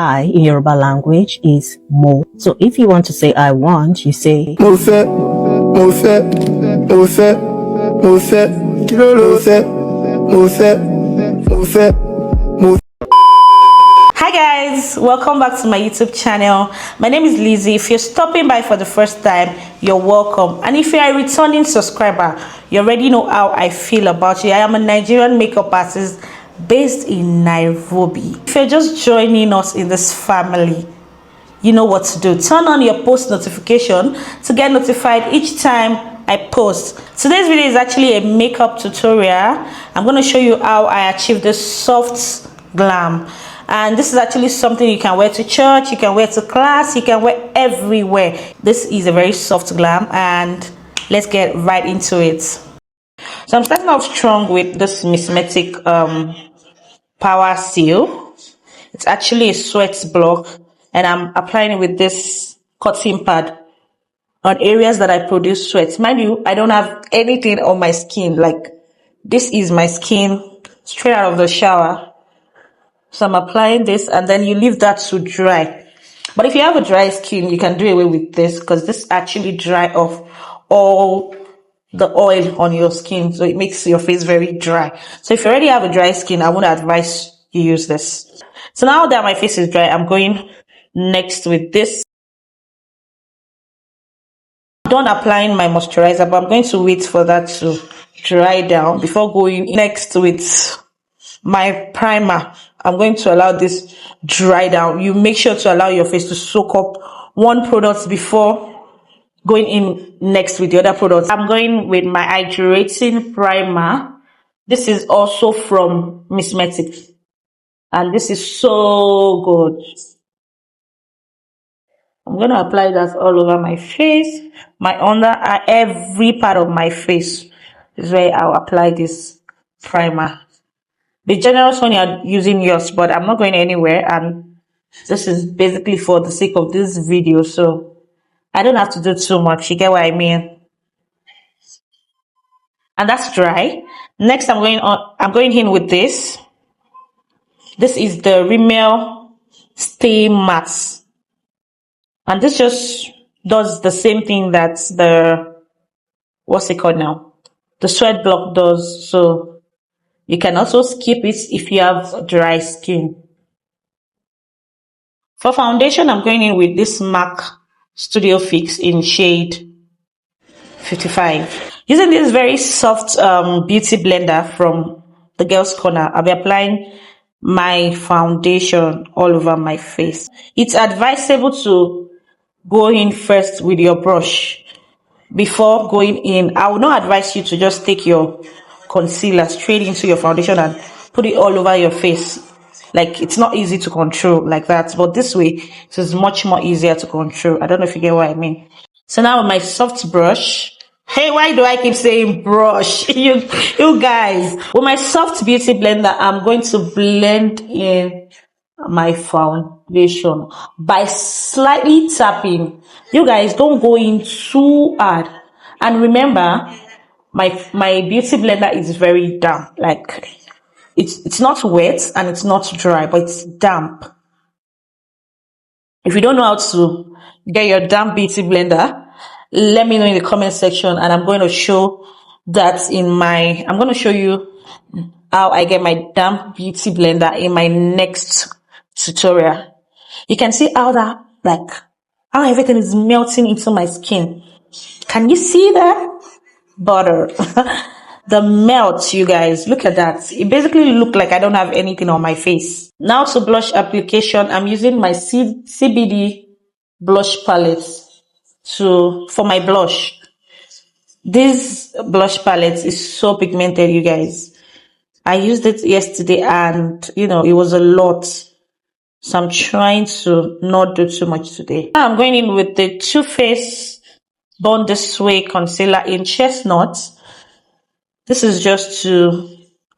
I in Yoruba language is mo. So if you want to say I want, you say mo fẹ́, mo fẹ́, mo fẹ́, mo fẹ́, kí ló ló fẹ́, mo fẹ́, mo fẹ́, mo fẹ́. Hi guys, welcome back to my YouTube channel. My name is Lizzie. If you're stopping by for the first time, you're welcome. And if you're a returning subscriber, you already know how I feel about you. I am a Nigerian makeup artist based in Nairobi. If you're just joining us in this family, you know what to do. Turn on your post notification to get notified each time I post. Today's video is actually a makeup tutorial. I'm going to show you how I achieved this soft glam. And this is actually something you can wear to church, you can wear to class, you can wear everywhere. This is a very soft glam, and let's get right into it. So I'm starting off strong with this Mismetic Power Seal. It's actually a sweat block, and I'm applying it with this cotton pad on areas that I produce sweat. Mind you, I don't have anything on my skin. Like, this is my skin straight out of the shower. So I'm applying this, and then you leave that to dry. But if you have a dry skin, you can do away with this, because this actually dry off all the oil on your skin, so it makes your face very dry. So if you already have a dry skin, I would advise you use this. So now that my face is dry, I'm going next with this. I'm done applying my moisturizer, but I'm going to wait for that to dry down before going next with my primer. I'm going to allow this dry down. You make sure to allow your face to soak up one product before going in next with the other products. I'm going with my hydrating primer. This is also from Mismetic, and this is so good. I'm going to apply that all over my face, my under eye, every part of my face. This is where I'll apply this primer. Be generous when you're using yours, but I'm not going anywhere, and this is basically for the sake of this video, so I don't have to do too much. You get what I mean? And that's dry. Next, I'm going in with this. This is the Rimmel Stay Matte, and this just does the same thing that the, what's it called now, the sweat block does. So you can also skip it if you have dry skin. For foundation, I'm going in with this MAC Studio Fix in shade 55. Using this very soft beauty blender from the Girls Corner, I'll be applying my foundation all over my face. It's advisable to go in first with your brush before going in. I would not advise you to just take your concealer straight into your foundation and put it all over your face. Like, it's not easy to control like that, but this way it is much more easier to control. I don't know if you get what I mean. So now with my soft brush, hey, why do I keep saying brush? you guys, with my soft beauty blender, I'm going to blend in my foundation by slightly tapping. You guys, don't go in too hard. And remember, my beauty blender is very damp. Like, it's not wet and it's not dry, but it's damp. If you don't know how to get your damp beauty blender, let me know in the comment section, and I'm going to show that I'm going to show you how I get my damp beauty blender in my next tutorial. You can see how how everything is melting into my skin. Can you see that? Butter. The melt, you guys, look at that. It basically look like I don't have anything on my face. Now to blush application, I'm using my CBD blush palette for my blush. This blush palette is so pigmented, you guys. I used it yesterday, and it was a lot. So I'm trying to not do too much today. Now I'm going in with the Too Faced Born This Way concealer in Chestnut. This is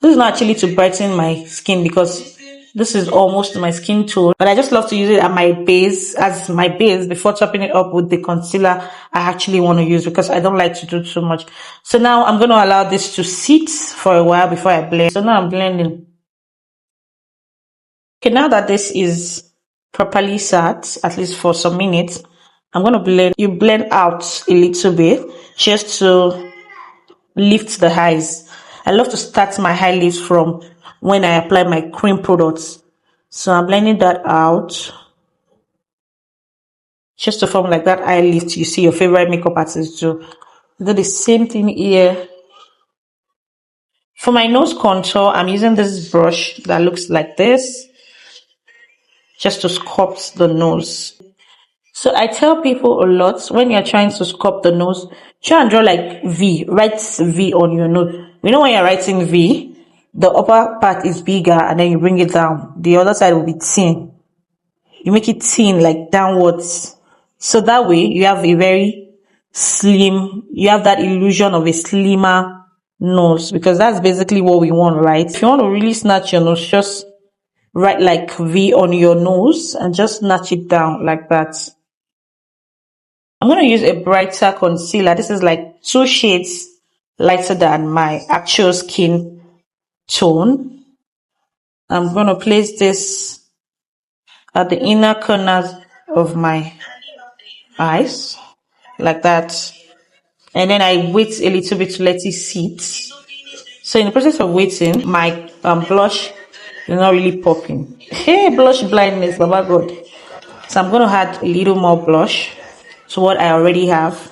not actually to brighten my skin, because this is almost my skin tone, but I just love to use it as my base before topping it up with the concealer I actually want to use, because I don't like to do too much. So now I'm going to allow this to sit for a while before I blend. So now I'm blending. Okay, now that this is properly sat, at least for some minutes, I'm going to blend. You blend out a little bit just to lift the eyes. I love to start my eyelids from when I apply my cream products. So I'm blending that out just to form like that eye lift you see your favorite makeup artists do. Do the same thing here. For my nose contour, I'm using this brush that looks like this just to sculpt the nose. So I tell people a lot, when you're trying to sculpt the nose, try and draw like V, write V on your nose. You know when you're writing V, the upper part is bigger and then you bring it down. The other side will be thin. You make it thin, like downwards. So that way you have a very slim, you have that illusion of a slimmer nose, because that's basically what we want, right? If you want to really snatch your nose, just write like V on your nose and just snatch it down like that. I'm going to use a brighter concealer. This is like 2 shades lighter than my actual skin tone. I'm going to place this at the inner corners of my eyes like that, and then I wait a little bit to let it sit. So in the process of waiting, my blush is not really popping. Hey, blush blindness, baba god. So I'm going to add a little more blush to what I already have.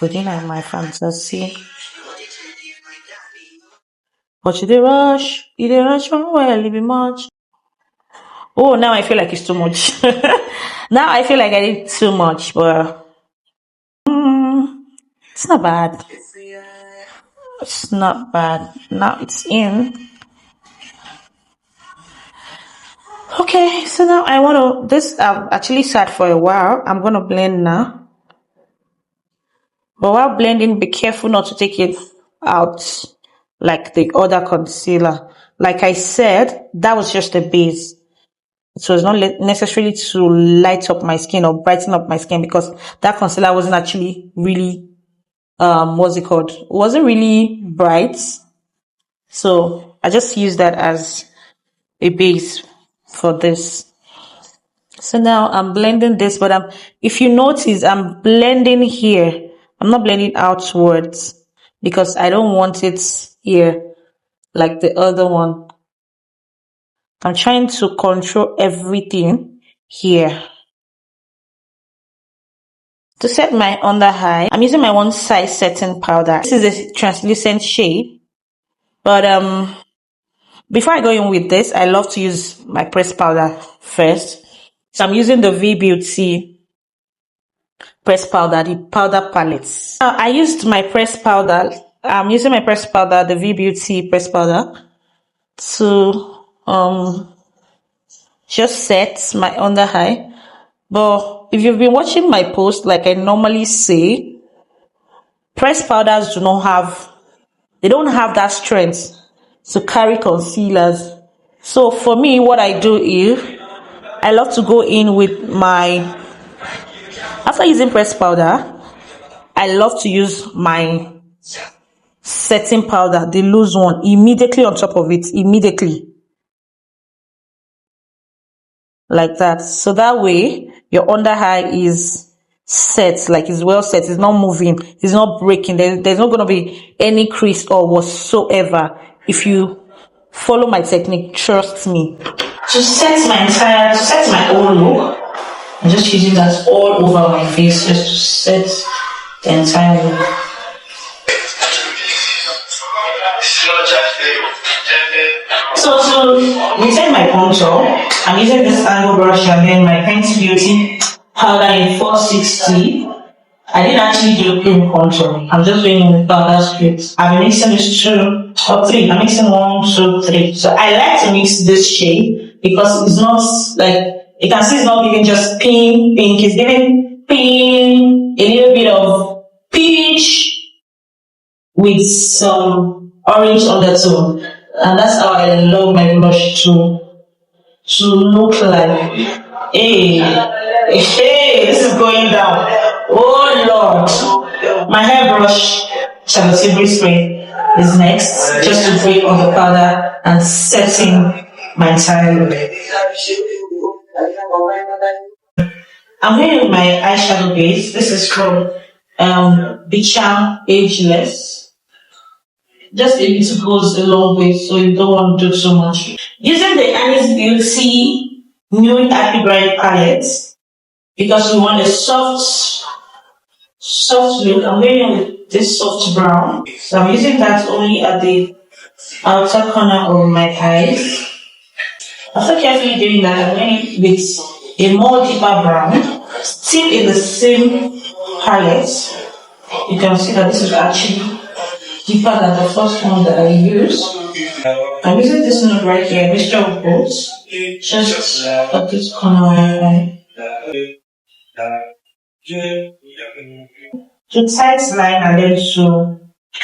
Good in my fantasy. But you dey rush from well, it be much. Oh, now I feel like it's too much. Now I feel like I did too much, but it's not bad. It's not bad. Now it's in. Okay, so now I want to, this I've actually sat for a while. I'm going to blend now. But while blending, be careful not to take it out like the other concealer. Like I said, that was just a base. So it's not necessarily to light up my skin or brighten up my skin, because that concealer wasn't actually really, what's it called? It wasn't really bright. So I just used that as a base for this. So now I'm blending this, but if you notice, I'm blending here. I'm not blending outwards because I don't want it here like the other one. I'm trying to control everything here. To set my under eye, I'm using my one size setting powder. This is a translucent shade, but before I go in with this, I love to use my pressed powder first. So I'm using the V Beauty pressed powder, the powder palettes. I used my pressed powder. I'm using my pressed powder, the V Beauty pressed powder, to just set my under eye. But if you've been watching my post, like I normally say, pressed powders don't have that strength to carry concealers. So for me, what I do is I love to go in with after using pressed powder, I love to use my setting powder, the loose one, immediately on top of it, immediately. Like that. So that way, your under eye is set, like it's well set, it's not moving, it's not breaking, there's not going to be any crease or whatsoever. If you follow my technique, trust me. To set my whole look, I'm just using that all over my face, just to set the entire look. So to retain my contour, I'm using this angle brush and then my Fenty Beauty powder in 460. I didn't actually do cream contour. I'm just doing it with powder strips. I'm mixing this 2 or 3. I'm mixing 1, 2, 3. So I like to mix this shade because it's not like, you can see it's not giving just pink. It's giving pink, a little bit of peach with some orange undertone. And that's how I love my blush to look like. Hey, this is going down. Oh Lord. My hairbrush, Charlotte Tilbury spray, is next, just to break on the powder and setting my entire look. I'm going with my eyeshadow base. This is from Bicham Ageless. Just a little goes a long way, so you don't want to do so much. Using the Annie's Beauty Nude Happy Bride palette, because we want a soft look. I'm going in with this soft brown. So I'm using that only at the outer corner of my eyes. After carefully doing that, I'm going with a more deeper brown, still in the same palette. You can see that this is actually deeper than the first one that I used. I'm using this one right here, mixture of both, just at this corner of my eye. To tight line and then to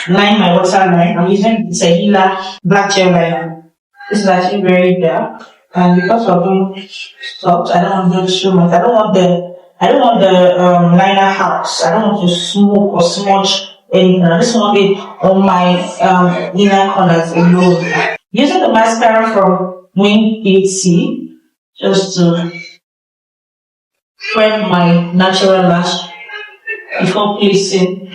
line my waterline, I'm using the Tehila black gel liner. This is actually very dark, and because we're doing soft, I don't want to do too much. I don't want the liner house. I don't want to smoke or smudge anything. I just want it on my inner corners alone. Using the mascara from Wing Beauty just to spread my natural lash before placing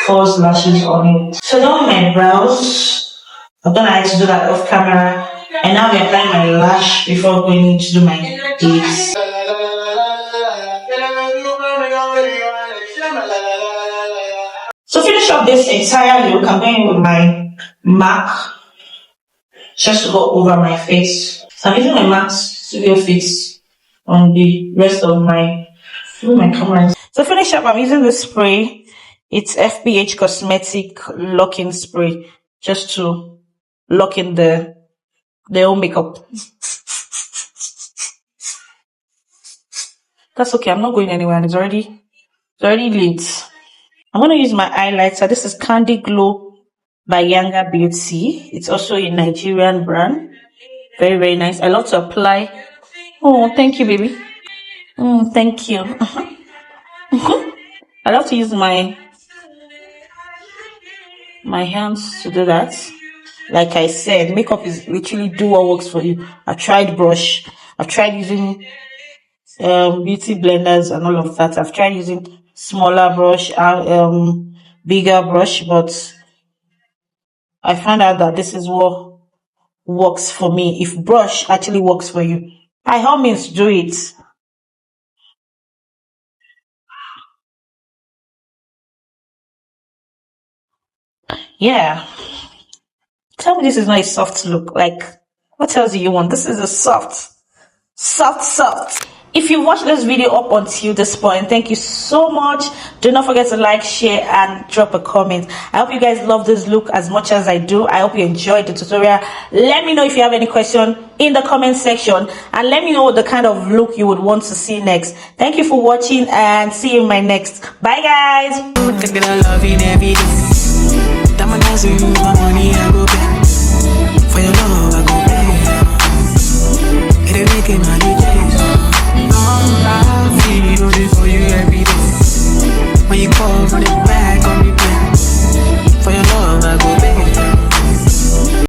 false lashes on it. So now with my brows, I'm gonna have to do that off camera, and now we apply my lash before going to do my base. So finish up this entire look, I'm going with my MAC just to go over my face. So I'm using my MAC Studio Fix on the rest of my camera. So finish up, I'm using the spray. It's FBH Cosmetic Locking Spray, just to lock in the whole makeup. That's okay, I'm not going anywhere, and it's already late. I'm going to use my highlighter. This is Candy Glow by Yanga Beauty. It's also a Nigerian brand. Very, very nice. I love to apply. Oh, thank you, baby. Thank you. I love to use my hands to do that. Like I said, makeup is literally do what works for you. I've tried brush. I've tried using beauty blenders and all of that. I've tried using smaller brush, bigger brush, but I found out that this is what works for me. If brush actually works for you, by all means do it. Yeah. Tell me this is not a soft look. Like, what else do you want? This is a soft. If you watched this video up until this point, thank you so much. Do not forget to like, share, and drop a comment. I hope you guys love this look as much as I do. I hope you enjoyed the tutorial. Let me know if you have any question in the comment section, and let me know the kind of look you would want to see next. Thank you for watching, and see you in my next. Bye guys. For your love, I go pay. It ain't making money.